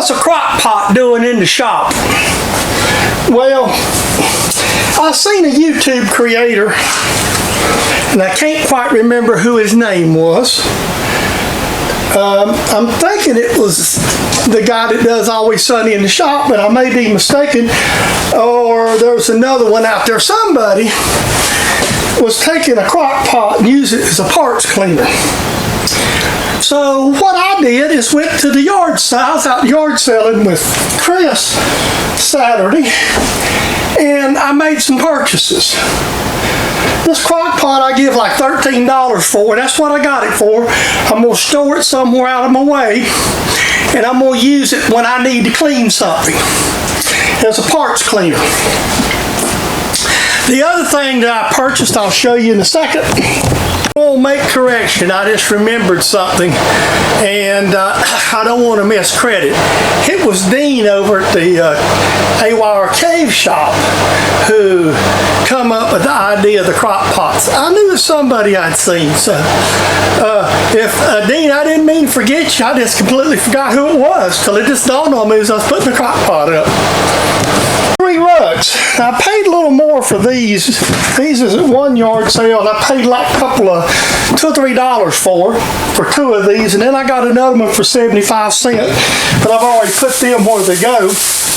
What's a crock pot doing in the shop? Well, I seen a YouTube creator, and I can't quite remember who his name was. I'm thinking it was the guy that does Always Sunny in the Shop, but I may be mistaken. Or there's another one out there. Somebody was taking a crock pot and using it as a parts cleaner. So what I did is went to the yard sale. I was out yard selling with Chris Saturday, and I made some purchases. This crock pot I give like $13 for. That's what I got it for. I'm going to store it somewhere out of my way, and I'm going to use it when I need to clean something as a parts cleaner. The other thing that I purchased, I'll show you in a second. I'll make correction. I just remembered something, and I don't want to miss credit. It was Dean over at the A-Wire Cave Shop who come up with the idea of the crock pots. I knew it was somebody I'd seen. So Dean, I didn't mean to forget you. I just completely forgot who it was till it just dawned on me as I was putting the crock pot up. 3 rugs. Now, I paid a little more for these. These is at one yard sale, and I paid like a couple of $2 or $3 for 2 of these, and then I got another one for 75 cents, but I've already put them where they go.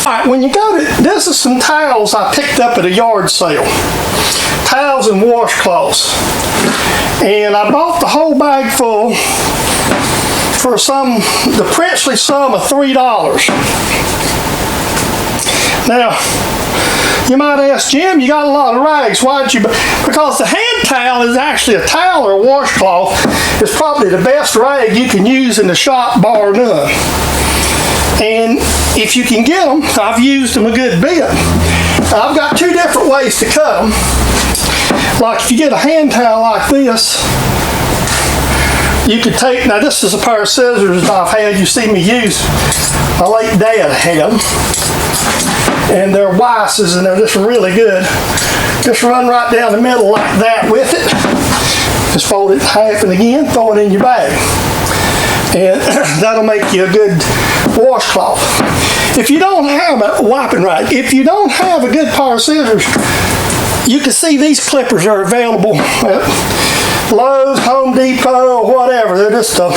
All right, when you go to, this is some towels I picked up at a yard sale. Towels and washcloths. And I bought the whole bag full for the princely sum of $3. Now, you might ask, Jim, you got a lot of rags. Why'd you? Because the hand towel is actually a towel or a washcloth. It's probably the best rag you can use in the shop, bar none. And if you can get them, I've used them a good bit. I've got 2 different ways to cut them. Like if you get a hand towel like this, you could take, now this is a pair of scissors that I've had, you see me use. My late dad had them. And they're Weiss's, and they're just really good. Just run right down the middle like that with it. Just fold it in half, and again, throw it in your bag. And that'll make you a good washcloth. If you don't have a wiping rag, if you don't have a good pair of scissors, you can see these clippers are available at Lowe's, Home Depot, or whatever. They're just a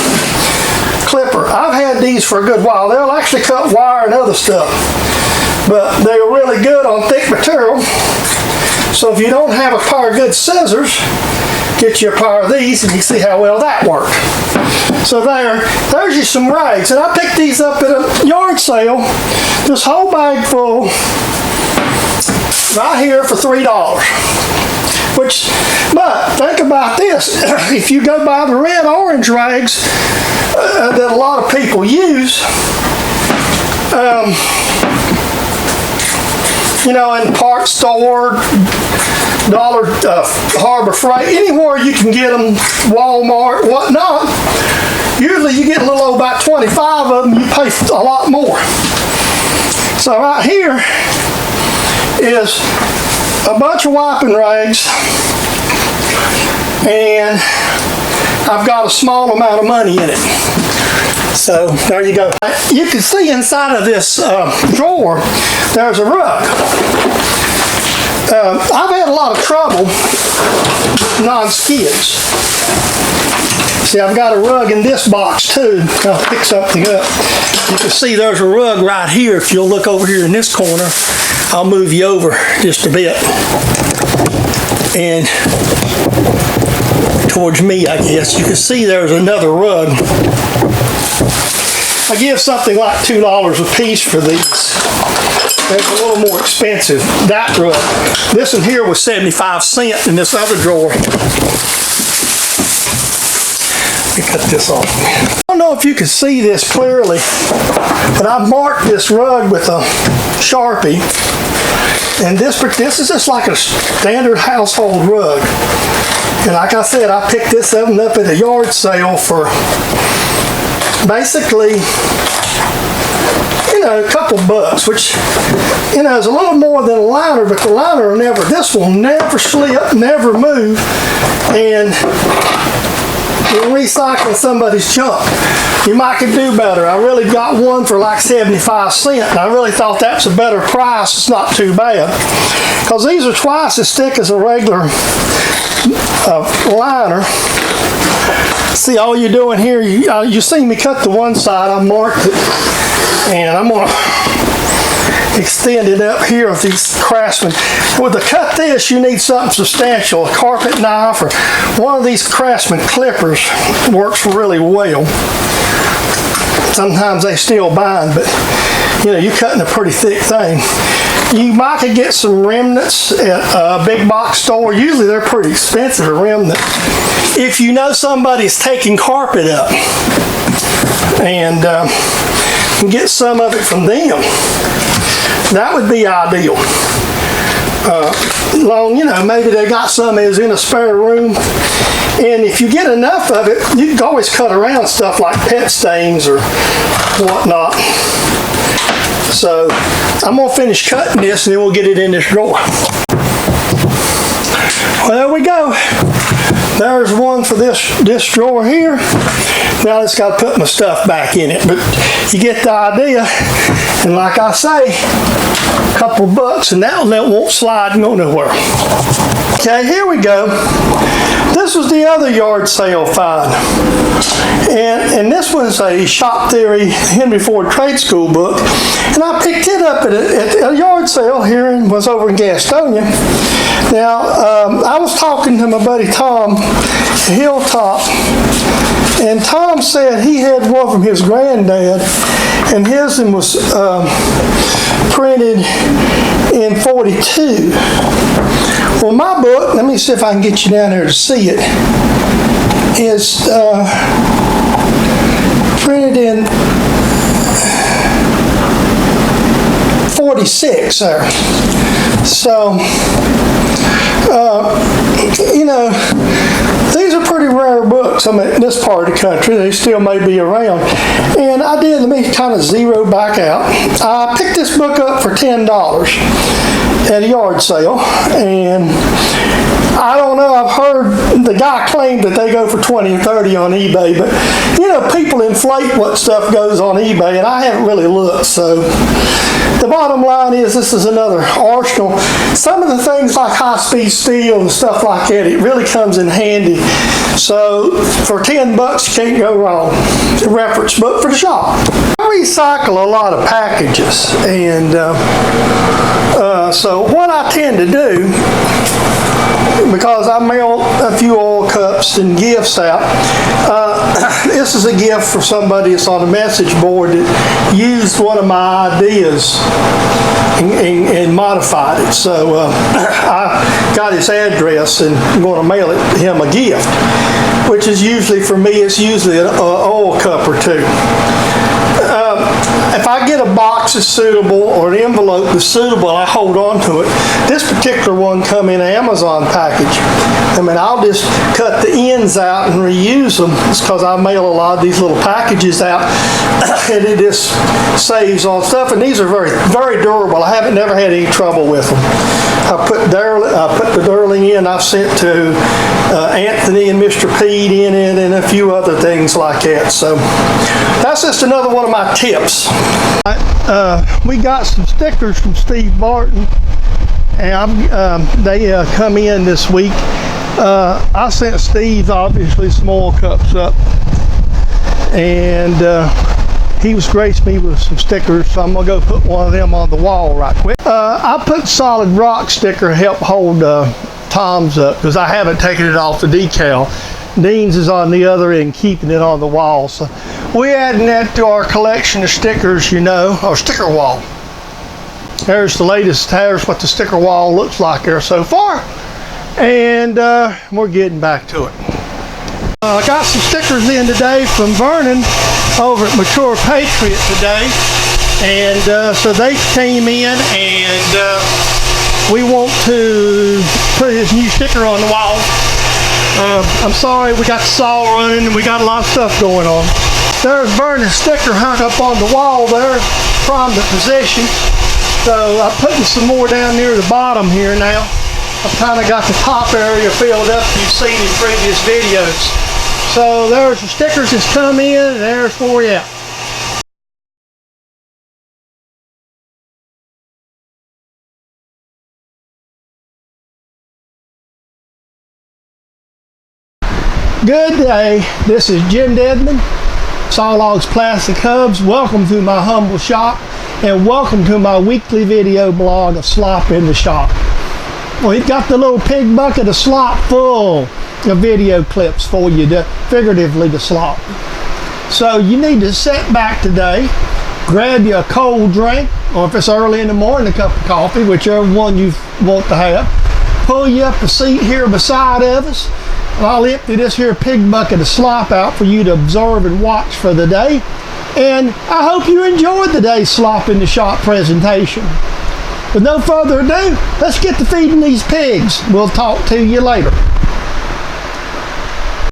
clipper. I've had these for a good while. They'll actually cut wire and other stuff, but they're really good on thick material. So if you don't have a pair of good scissors, get you a pair of these, and you see how well that worked. So there's you some rags, and I picked these up at a yard sale. This whole bag full, right here for $3. But think about this, if you go buy the red-orange rags that a lot of people use, you know, in parts store, Dollar, Harbor Freight, anywhere you can get them, Walmart, whatnot, usually you get a little over about 25 of them, you pay a lot more. So right here is a bunch of wiping rags, and I've got a small amount of money in it. So there you go. You can see inside of this drawer, there's a rug. I've had a lot of trouble with non-skids. See, I've got a rug in this box too. I'll pick something up. You can see there's a rug right here. If you'll look over here in this corner, I'll move you over just a bit. And towards me, I guess, you can see there's another rug. I give something like $2 a piece for these. It's a little more expensive, that rug. This one here was 75 cents in this other drawer. Let me cut this off. I don't know if you can see this clearly, but I've marked this rug with a Sharpie. And this is just like a standard household rug. And like I said, I picked this up at a yard sale for basically, you know, a couple bucks, which, you know, is a little more than a liner, but the liner this will never slip, never move, and You're recycling somebody's junk. You might could do better. I really got one for like 75 cents. I really thought that was a better price. It's not too bad. Because these are twice as thick as a regular liner. See, all you're doing here, you see me cut the one side, I marked it, and I'm going to extend it up here with these Craftsman. Well, to cut this, you need something substantial. A carpet knife or one of these Craftsman clippers works really well. Sometimes they still bind, but you know, you're cutting a pretty thick thing. You might could get some remnants at a big box store. Usually they're pretty expensive, a remnant. If you know somebody's taking carpet up and get some of it from them, that would be ideal. You know, maybe they got some that's in a spare room. And if you get enough of it, you can always cut around stuff like pet stains or whatnot. So I'm going to finish cutting this and then we'll get it in this drawer. Well, there we go. There's one for this drawer here. Now I just got to put my stuff back in it, but you get the idea. And like I say, a couple bucks and that won't slide and go nowhere. Okay, here we go. This was the other yard sale find. And this one's a Shop Theory Henry Ford Trade School book. And I picked it up at a yard sale here and was over in Gastonia. Now, I was talking to my buddy Tom Hilltop, and Tom said he had one from his granddad, and his was printed in 42. Well, my book, let me see if I can get you down there to see it, is printed in 46 there. So, you know, these are pretty rare books. I mean, in this part of the country, they still may be around. And I did, let me kind of zero back out. I picked this book up for $10 at a yard sale, and I don't know, I've heard the guy claimed that they go for 20 or 30 on eBay, but you know, people inflate what stuff goes on eBay, and I haven't really looked. So the bottom line is, this is another arsenal. Some of the things like high-speed steel and stuff like that, it really comes in handy. So for 10 bucks, you can't go wrong. It's a reference book for the shop. I recycle a lot of packages, and so what I tend to do, because I mail a few oil cups and gifts out, this is a gift for somebody that's on a message board that used one of my ideas and modified it. So I got his address and I'm going to mail him a gift, which is usually, for me, it's usually an oil cup or two. If I get a box that's suitable or an envelope that's suitable, I hold on to it. This particular one come in an Amazon package. I mean, I'll just cut the ends out and reuse them. It's because I mail a lot of these little packages out, and it just saves on stuff. And these are very, very durable. I haven't never had any trouble with them. I put the Durling in. I've sent to Anthony and Mr. Pete in it, and a few other things like that. So that's just another one of my tips. We got some stickers from Steve Barton, and they come in this week. I sent Steve, obviously, some oil cups up, and he was graced me with some stickers, so I'm going to go put one of them on the wall right quick. I put solid rock sticker to help hold Tom's up, because I haven't taken it off the decal. Dean's is on the other end, keeping it on the wall. So we're adding that to our collection of stickers, you know, our sticker wall. There's the latest. There's what the sticker wall looks like there so far. And we're getting back to it. I got some stickers in today from Vernon over at Mature Patriot today. And so they came in, and we want to put his new sticker on the wall. I'm sorry, we got the saw running and we got a lot of stuff going on. There's Vernon's sticker hung up on the wall there, prominent position. So I'm putting some more down near the bottom here now. I've kind of got the top area filled up, you've seen in previous videos. So there's the stickers that's come in, and there's for you. Good day, this is Jim Dedman, Sawlogs Plastic Hubs. Welcome to my humble shop and welcome to my weekly video blog of Slop in the Shop. We've got the little pig bucket of slop full of video clips for you, figuratively the slop. So you need to sit back today, grab you a cold drink, or if it's early in the morning, a cup of coffee, whichever one you want to have. Pull you up a seat here beside of us. I'll empty this here pig bucket of slop out for you to observe and watch for the day. And I hope you enjoyed today's Slop in the Shop presentation. With no further ado, let's get to feeding these pigs. We'll talk to you later.